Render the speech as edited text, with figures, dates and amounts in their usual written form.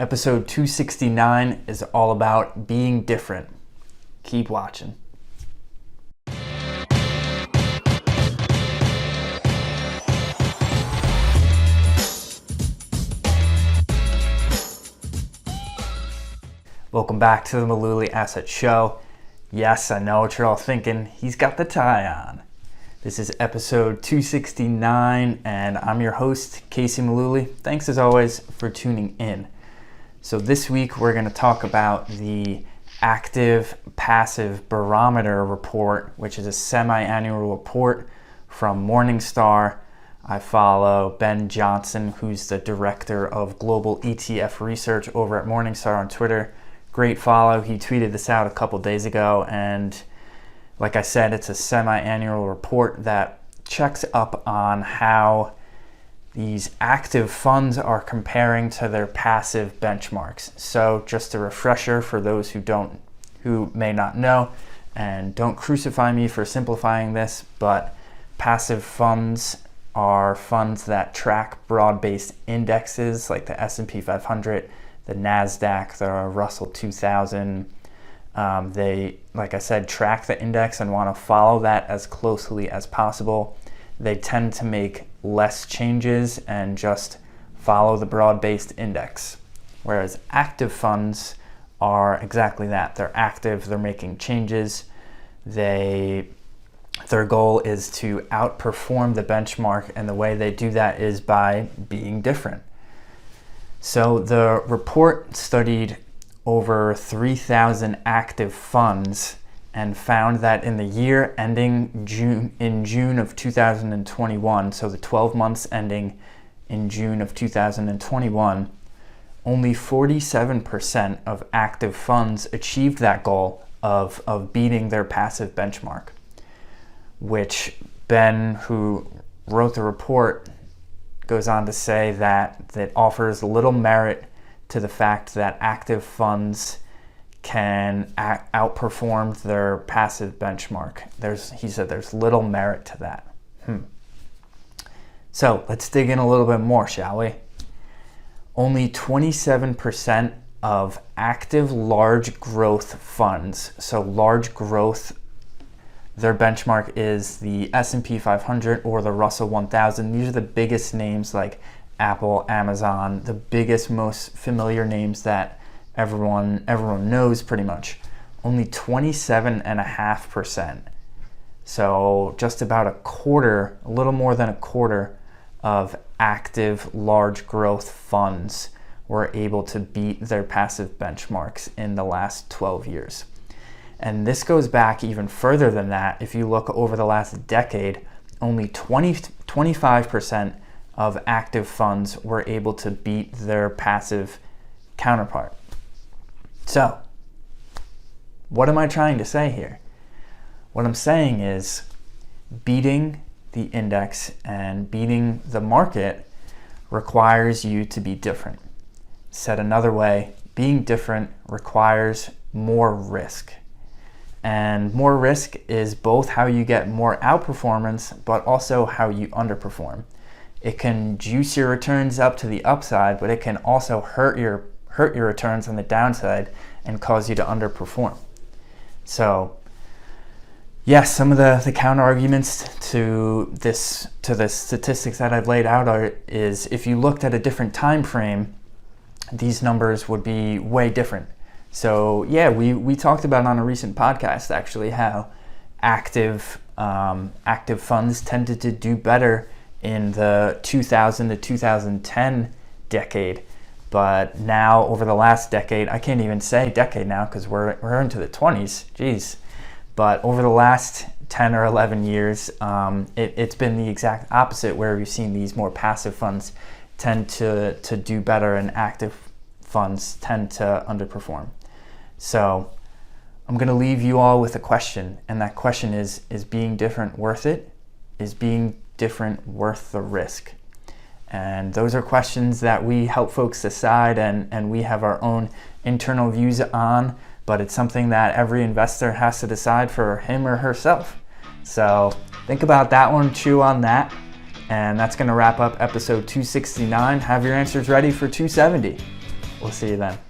Episode 269 is all about being different. Keep watching. Welcome back to the Mullooly Asset Show. Yes, I know what you're all thinking. He's got the tie on. This is episode 269, and I'm your host, Casey Mullooly. Thanks as always for tuning in. So this week we're going to talk about the Active Passive Barometer Report, which is a semi-annual report from Morningstar. I follow Ben Johnson, who's the director of global ETF research over at Morningstar on Twitter. Great follow. He tweeted this out a couple days ago, and like I said, it's a semi-annual report that checks up on how these active funds are comparing to their passive benchmarks. So just a refresher for those who may not know, and don't crucify me for simplifying this, but passive funds are funds that track broad-based indexes like the S&P 500, the NASDAQ, the Russell 2000. They, like I said, track the index and want to follow that as closely as possible. They tend to make less changes and just follow the broad-based index. Whereas active funds are exactly that. They're active, they're making changes. Their goal is to outperform the benchmark, and the way they do that is by being different. So the report studied over 3,000 active funds and found that in the year ending June of 2021, so the 12 months ending in June of 2021, only 47% of active funds achieved that goal of beating their passive benchmark, which Ben, who wrote the report, goes on to say that offers little merit to the fact that active funds can outperform their passive benchmark. He said there's little merit to that. So let's dig in a little bit more, shall we? Only 27% of active large growth funds, so large growth, their benchmark is the S&P 500 or the Russell 1000. These are the biggest names like Apple, Amazon, the biggest, most familiar names that everyone knows pretty much. Only 27.5%. So just about a quarter, a little more than a quarter of active large growth funds were able to beat their passive benchmarks in the last 12 years. And this goes back even further than that. If you look over the last decade, only 25% of active funds were able to beat their passive counterpart. So, what am I trying to say here? What I'm saying is beating the index and beating the market requires you to be different. Said another way, being different requires more risk. And more risk is both how you get more outperformance, but also how you underperform. It can juice your returns up to the upside, but it can also hurt your returns on the downside and cause you to underperform. So, yes, some of the counter arguments to the statistics that I've laid out is if you looked at a different time frame, these numbers would be way different. So yeah, we talked about on a recent podcast actually how active funds tended to do better in the 2000 to 2010 decade, but now over the last decade, I can't even say decade now because we're into the 20s, geez. But over the last 10 or 11 years, it's been the exact opposite, where we've seen these more passive funds tend to do better and active funds tend to underperform. So I'm going to leave you all with a question, and that question is being different worth it? Is being different worth the risk? And those are questions that we help folks decide, and we have our own internal views on, but it's something that every investor has to decide for him or herself. So think about that one, chew on that, and that's going to wrap up episode 269. Have your answers ready for 270. We'll see you then.